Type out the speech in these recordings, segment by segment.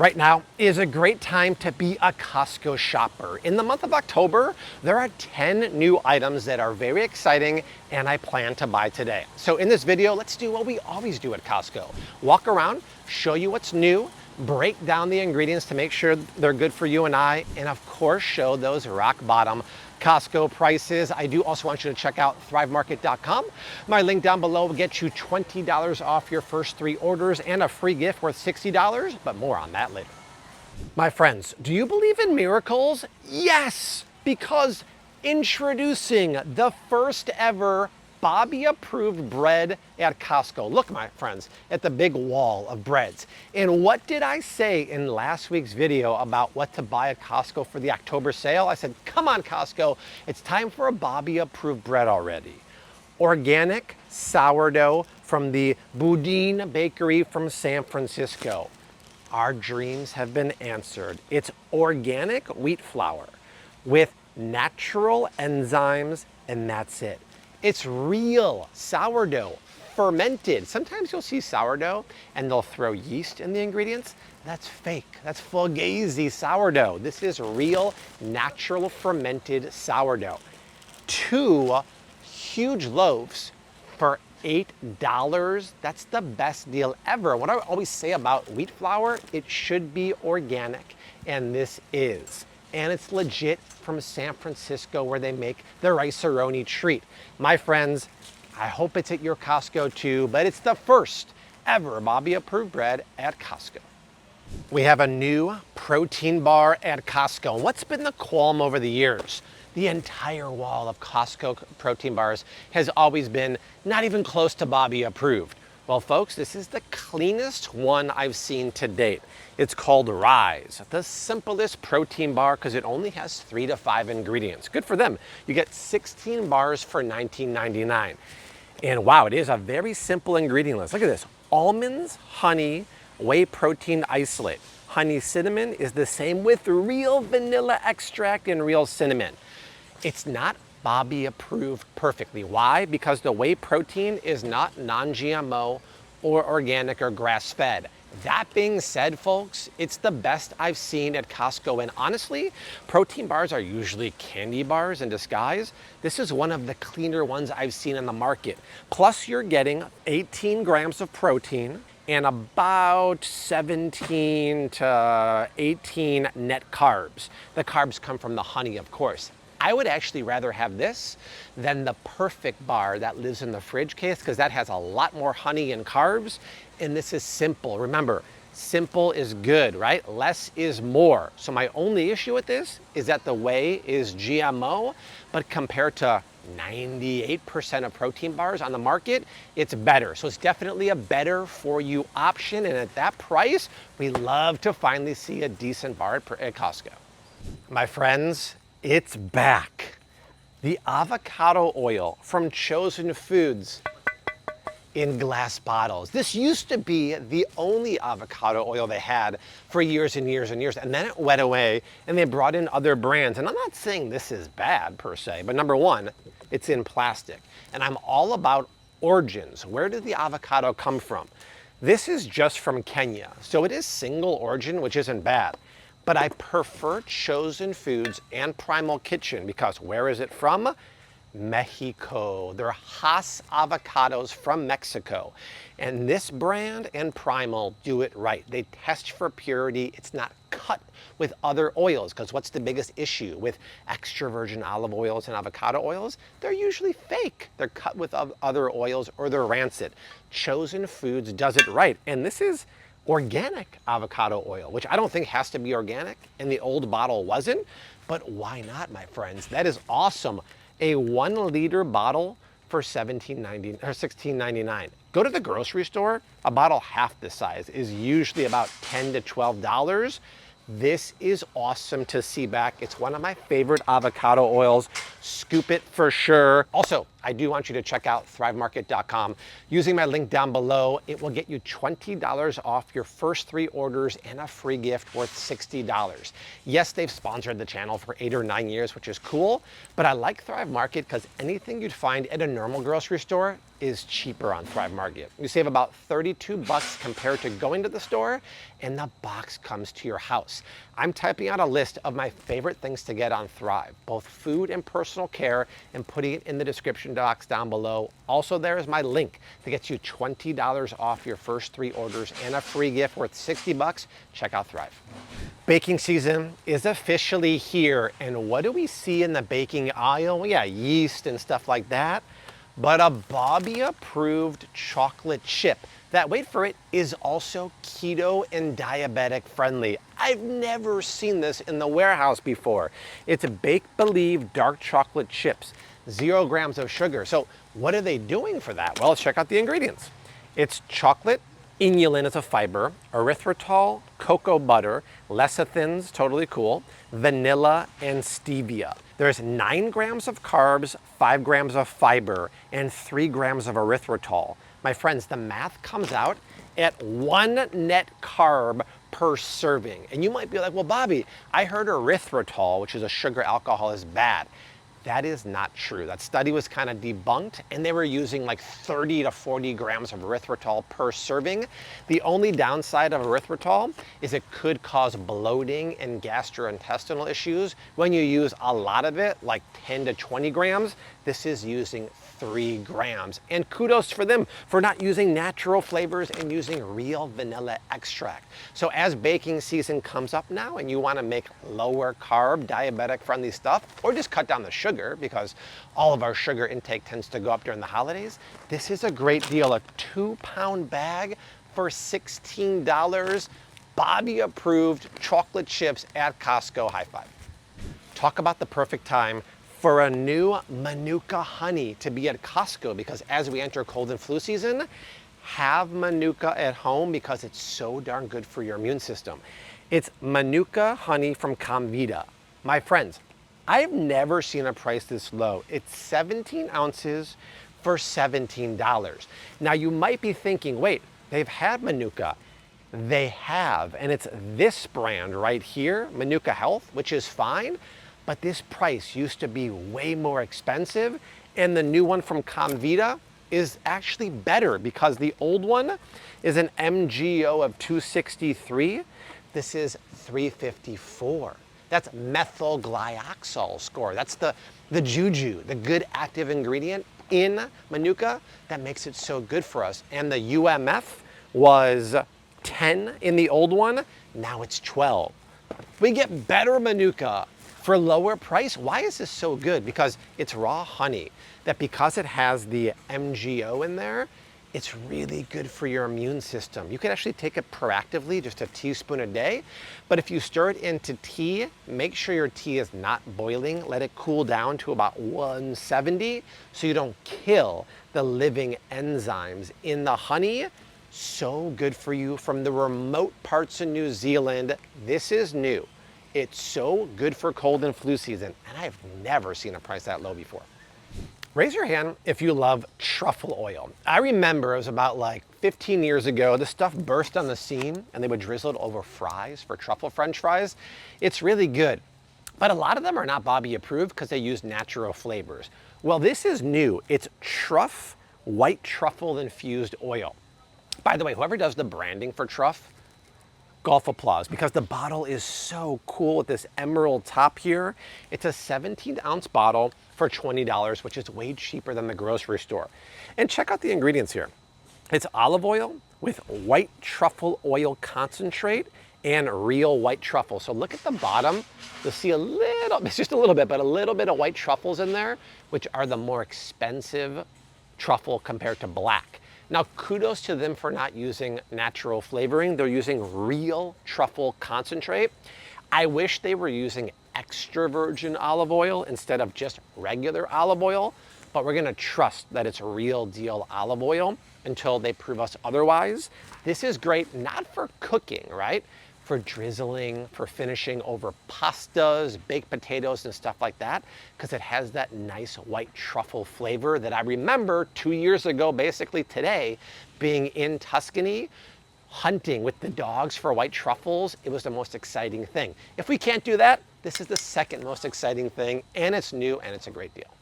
Right now is a great time to be a Costco shopper. In the month of October, there are 10 new items that are very exciting and I plan to buy today. So in this video, let's do what we always do at Costco. Walk around, show you what's new, break down the ingredients to make sure they're good for you and I, and of course show those rock bottom Costco prices. I do also want you to check out thrivemarket.com. My link down below will get you $20 off your first 3 orders and a free gift worth $60, but more on that later. My friends, do you believe in miracles? Yes, because introducing the first ever Bobby approved bread at Costco. Look, my friends, at the big wall of breads. And what did I say in last week's video about what to buy at Costco for the October sale? I said, come on Costco, it's time for a Bobby approved bread already. Organic sourdough from the Boudin Bakery from San Francisco. Our dreams have been answered. It's organic wheat flour with natural enzymes, and that's it. It's real sourdough, fermented. Sometimes you'll see sourdough and they'll throw yeast in the ingredients. That's fake. That's fugazi sourdough. This is real, natural, fermented sourdough. 2 huge loaves for $8. That's the best deal ever. What I always say about wheat flour, it should be organic, and this is. And it's legit from San Francisco where they make the rice-a-roni treat. My friends, I hope it's at your Costco too, but it's the first ever Bobby approved bread at Costco. We have a new protein bar at Costco. What's been the qualm over the years? The entire wall of Costco protein bars has always been not even close to Bobby approved. Well, folks, this is the cleanest one I've seen to date. It's called Rise, the simplest protein bar because it only has 3 to 5 ingredients. Good for them. You get 16 bars for $19.99. And wow, it is a very simple ingredient list. Look at this. Almonds, honey, whey protein isolate. Honey cinnamon is the same with real vanilla extract and real cinnamon. It's not Bobby approved perfectly. Why? Because the whey protein is not non-GMO or organic or grass-fed. That being said, folks, it's the best I've seen at Costco. And honestly, protein bars are usually candy bars in disguise. This is one of the cleaner ones I've seen in the market. Plus, you're getting 18 grams of protein and about 17 to 18 net carbs. The carbs come from the honey, of course. I would actually rather have this than the perfect bar that lives in the fridge case because that has a lot more honey and carbs, and this is simple. Remember, simple is good, right? Less is more. So my only issue with this is that the whey is GMO, but compared to 98% of protein bars on the market, it's better. So it's definitely a better for you option, and at that price, we love to finally see a decent bar at Costco. My friends, it's back. The avocado oil from Chosen Foods in glass bottles. This used to be the only avocado oil they had for years and years and years, and then it went away and they brought in other brands. And I'm not saying this is bad per se, but number one, it's in plastic. And I'm all about origins. Where did the avocado come from? This is just from Kenya, so it is single origin, which isn't bad. But I prefer Chosen Foods and Primal Kitchen because where is it from? Mexico. They're Hass avocados from Mexico. And this brand and Primal do it right. They test for purity. It's not cut with other oils because what's the biggest issue with extra virgin olive oils and avocado oils? They're usually fake. They're cut with other oils or they're rancid. Chosen Foods does it right. And this is organic avocado oil, which I don't think has to be organic, and the old bottle wasn't, but why not, my friends? That is awesome. A 1 liter bottle for $17.90 or $16.99. Go to the grocery store, a bottle half this size is usually about $10 to $12. This is awesome to see back. It's one of my favorite avocado oils. Scoop it for sure. Also, I do want you to check out thrivemarket.com. Using my link down below, it will get you $20 off your first 3 orders and a free gift worth $60. Yes, they've sponsored the channel for 8 or 9 years, which is cool, but I like Thrive Market because anything you'd find at a normal grocery store is cheaper on Thrive Market. You save about 32 bucks compared to going to the store, and the box comes to your house. I'm typing out a list of my favorite things to get on Thrive, both food and personal care, and putting it in the description box down below. Also, there is my link that gets you $20 off your first 3 orders and a free gift worth 60 bucks. Check out Thrive. Baking season is officially here, and what do we see in the baking aisle? Well, yeah, yeast and stuff like that, but a Bobby approved chocolate chip that, wait for it, is also keto and diabetic friendly. I've never seen this in the warehouse before. It's a Bake Believe dark chocolate chips, 0 grams of sugar. So what are they doing for that? Well, let's check out the ingredients. It's chocolate, inulin is a fiber, erythritol, cocoa butter, lecithins, totally cool, vanilla, and stevia. There's 9 grams of carbs, 5 grams of fiber, and 3 grams of erythritol. My friends, the math comes out at 1 net carb per serving. And you might be like, well, Bobby, I heard erythritol, which is a sugar alcohol, is bad. That is not true. That study was kind of debunked, and they were using like 30 to 40 grams of erythritol per serving. The only downside of erythritol is it could cause bloating and gastrointestinal issues. When you use a lot of it, like 10 to 20 grams, this is using 3 grams. And kudos for them for not using natural flavors and using real vanilla extract. So as baking season comes up now and you want to make lower carb, diabetic friendly stuff, or just cut down the sugar because all of our sugar intake tends to go up during the holidays, this is a great deal. A 2-pound bag for $16. Bobby approved chocolate chips at Costco. High five. Talk about the perfect time for a new Manuka honey to be at Costco, because as we enter cold and flu season, have Manuka at home because it's so darn good for your immune system. It's Manuka honey from Comvita. My friends, I've never seen a price this low. It's 17 ounces for $17. Now you might be thinking, wait, they've had Manuka. They have, and it's this brand right here, Manuka Health, which is fine, but this price used to be way more expensive, and the new one from Comvita is actually better because the old one is an MGO of 263. This is 354. That's methylglyoxal score. That's the juju, the good active ingredient in Manuka that makes it so good for us. And the UMF was 10 in the old one, now it's 12. We get better Manuka for lower price. Why is this so good? Because it's raw honey, that because it has the MGO in there, it's really good for your immune system. You can actually take it proactively, just a teaspoon a day. But if you stir it into tea, make sure your tea is not boiling. Let it cool down to about 170 so you don't kill the living enzymes in the honey. So good for you from the remote parts of New Zealand. This is new. It's so good for cold and flu season, and I've never seen a price that low before. Raise your hand if you love truffle oil. I remember it was about like 15 years ago, this stuff burst on the scene and they would drizzle it over fries for truffle French fries. It's really good, but a lot of them are not Bobby approved because they use natural flavors. Well, this is new. It's white truffle infused oil. By the way, whoever does the branding for Truff, golf applause, because the bottle is so cool with this emerald top here. It's a 17-ounce bottle for $20, which is way cheaper than the grocery store. And check out the ingredients here. It's olive oil with white truffle oil concentrate and real white truffle. So look at the bottom. You'll see a little, it's just a little bit, but a little bit of white truffles in there, which are the more expensive truffle compared to black. Now, kudos to them for not using natural flavoring. They're using real truffle concentrate. I wish they were using extra virgin olive oil instead of just regular olive oil, but we're gonna trust that it's real deal olive oil until they prove us otherwise. This is great, not for cooking, right? for drizzling, for finishing over pastas, baked potatoes, and stuff like that, because it has that nice white truffle flavor that I remember 2 years ago, basically today, being in Tuscany, hunting with the dogs for white truffles. It was the most exciting thing. If we can't do that, this is the second most exciting thing, and it's new, and it's a great deal.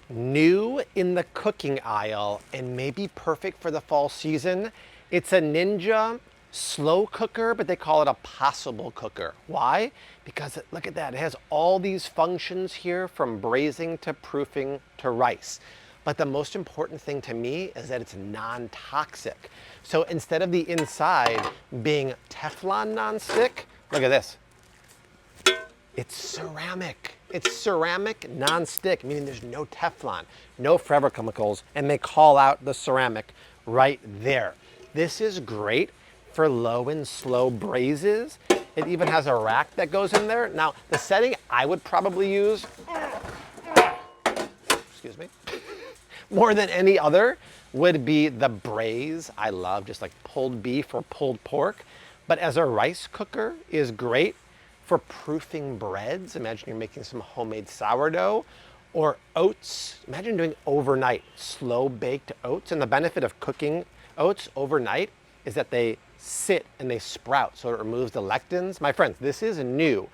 New in the cooking aisle, and maybe perfect for the fall season, it's a Ninja slow cooker, but they call it a possible cooker. Why? Because look at that, it has all these functions here, from braising to proofing to rice. But the most important thing to me is that it's non-toxic. So instead of the inside being Teflon non-stick, look at this. It's ceramic. It's ceramic non-stick, meaning there's no Teflon, no forever chemicals, and they call out the ceramic right there. This is great for low and slow braises. It even has a rack that goes in there. Now, the setting I would probably use, excuse me, more than any other would be the braise. I love just like pulled beef or pulled pork, but as a rice cooker is great for proofing breads. Imagine you're making some homemade sourdough, or oats. Imagine doing overnight slow baked oats. And the benefit of cooking oats overnight is that they sit and they sprout, so it removes the lectins. My friends, this is new.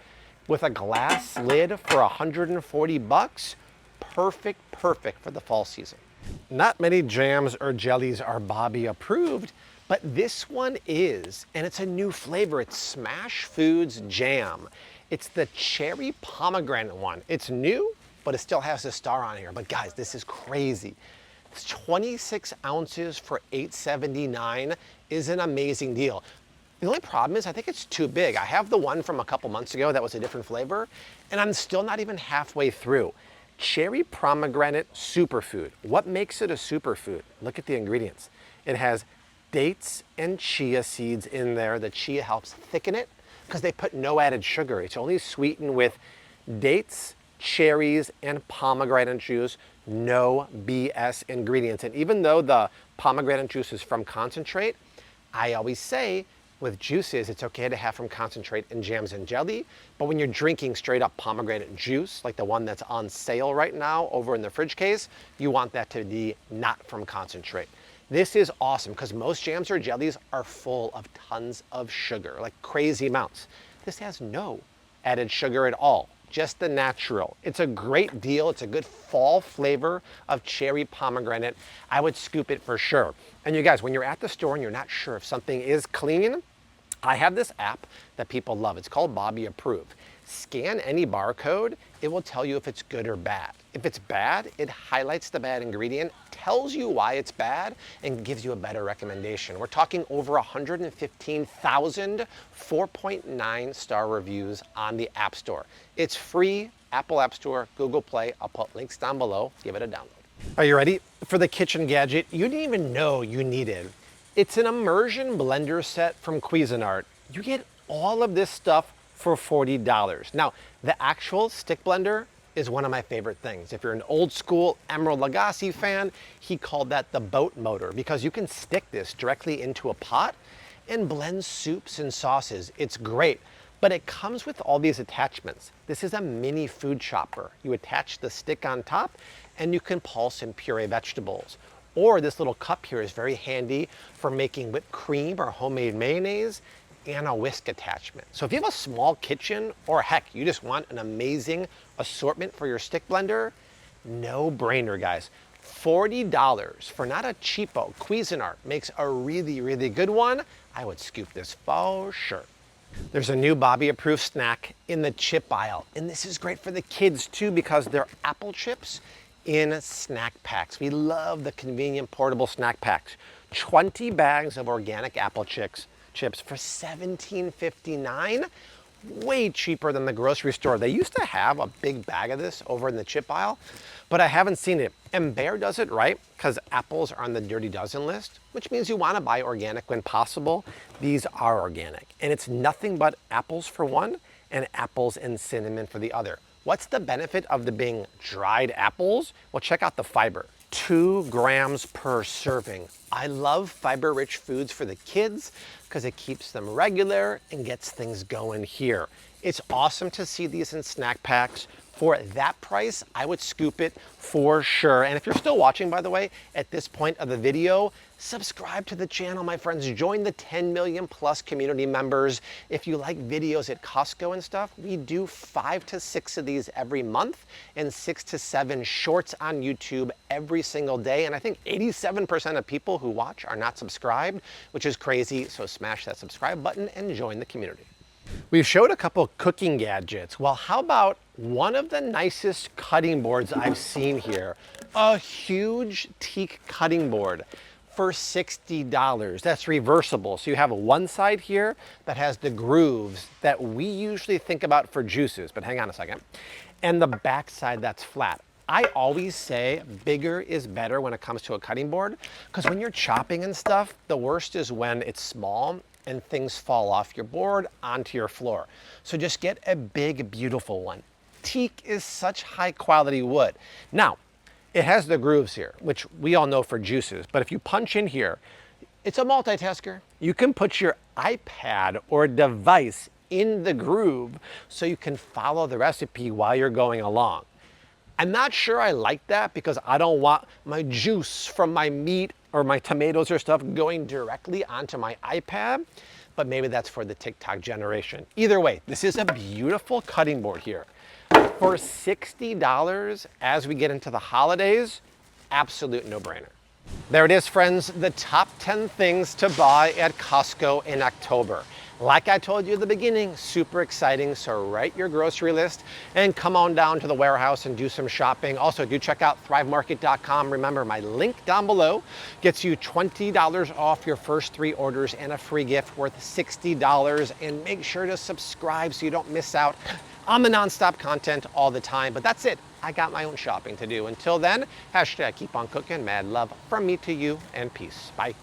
With a glass lid for 140 bucks, perfect for the fall season. Not many jams or jellies are Bobby approved, but this one is, and it's a new flavor. It's Smash Foods Jam. It's the cherry pomegranate one. It's new, but it still has the star on here. But guys, this is crazy. It's 26 ounces for $8.79 is an amazing deal. The only problem is I think it's too big. I have the one from a couple months ago that was a different flavor, and I'm still not even halfway through. Cherry pomegranate superfood. What makes it a superfood? Look at the ingredients. It has dates and chia seeds in there. The chia helps thicken it because they put no added sugar. It's only sweetened with dates, cherries, and pomegranate juice. No BS ingredients. And even though the pomegranate juice is from concentrate, I always say with juices, it's okay to have from concentrate in jams and jelly, but when you're drinking straight up pomegranate juice, like the one that's on sale right now over in the fridge case, you want that to be not from concentrate. This is awesome because most jams or jellies are full of tons of sugar, like crazy amounts. This has no added sugar at all, just the natural. It's a great deal. It's a good fall flavor of cherry pomegranate. I would scoop it for sure. And you guys, when you're at the store and you're not sure if something is clean, I have this app that people love. It's called Bobby Approved. Scan any barcode, it will tell you if it's good or bad. If it's bad, it highlights the bad ingredient, tells you why it's bad, and gives you a better recommendation. We're talking over 115,000 4.9 star reviews on the App Store. It's free, Apple App Store, Google Play. I'll put links down below. Give it a download. Are you ready for the kitchen gadget you didn't even know you needed? It's an immersion blender set from Cuisinart. You get all of this stuff for $40. Now, the actual stick blender is one of my favorite things. If you're an old school Emeril Lagasse fan, he called that the boat motor because you can stick this directly into a pot and blend soups and sauces. It's great, but it comes with all these attachments. This is a mini food chopper. You attach the stick on top and you can pulse and puree vegetables. Or this little cup here is very handy for making whipped cream or homemade mayonnaise, and a whisk attachment. So if you have a small kitchen, or heck, you just want an amazing assortment for your stick blender, no brainer, guys. $40 for not a cheapo. Cuisinart makes a really good one. I would scoop this for sure. There's a new Bobby approved snack in the chip aisle, and this is great for the kids too because they're apple chips in snack packs. We love the convenient portable snack packs. 20 bags of organic apple chips for $17.59, way cheaper than the grocery store. They used to have a big bag of this over in the chip aisle, but I haven't seen it. And Bear does it right because apples are on the Dirty Dozen list, which means you want to buy organic when possible. These are organic, and it's nothing but apples for one and apples and cinnamon for the other. What's the benefit of the being dried apples? Well, check out the fiber. 2 grams per serving. I love fiber-rich foods for the kids because it keeps them regular and gets things going here. It's awesome to see these in snack packs. For that price, I would scoop it for sure. And if you're still watching, by the way, at this point of the video, subscribe to the channel, my friends. Join the 10 million plus community members. If you like videos at Costco and stuff, we do 5 to 6 of these every month and 6 to 7 shorts on YouTube every single day. And I think 87% of people who watch are not subscribed, which is crazy. So smash that subscribe button and join the community. We've showed a couple cooking gadgets. Well, how about one of the nicest cutting boards I've seen here? A huge teak cutting board for $60. That's reversible. So you have one side here that has the grooves that we usually think about for juices, but hang on a second. And the back side that's flat. I always say bigger is better when it comes to a cutting board, because when you're chopping and stuff, the worst is when it's small and things fall off your board onto your floor. So just get a big, beautiful one. Teak is such high quality wood. Now, it has the grooves here, which we all know for juices, but if you punch in here, it's a multitasker. You can put your iPad or device in the groove so you can follow the recipe while you're going along. I'm not sure I like that because I don't want my juice from my meat or my tomatoes or stuff going directly onto my iPad, but maybe that's for the TikTok generation. Either way, this is a beautiful cutting board here. For $60 as we get into the holidays, absolute no-brainer. There it is, friends, the top 10 things to buy at Costco in October. Like I told you at the beginning, super exciting, so write your grocery list and come on down to the warehouse and do some shopping. Also, do check out thrivemarket.com. Remember, my link down below gets you $20 off your first 3 orders and a free gift worth $60. And make sure to subscribe so you don't miss out on the nonstop content all the time. But that's it. I got my own shopping to do. Until then, hashtag keep on cooking. Mad love from me to you, and peace. Bye.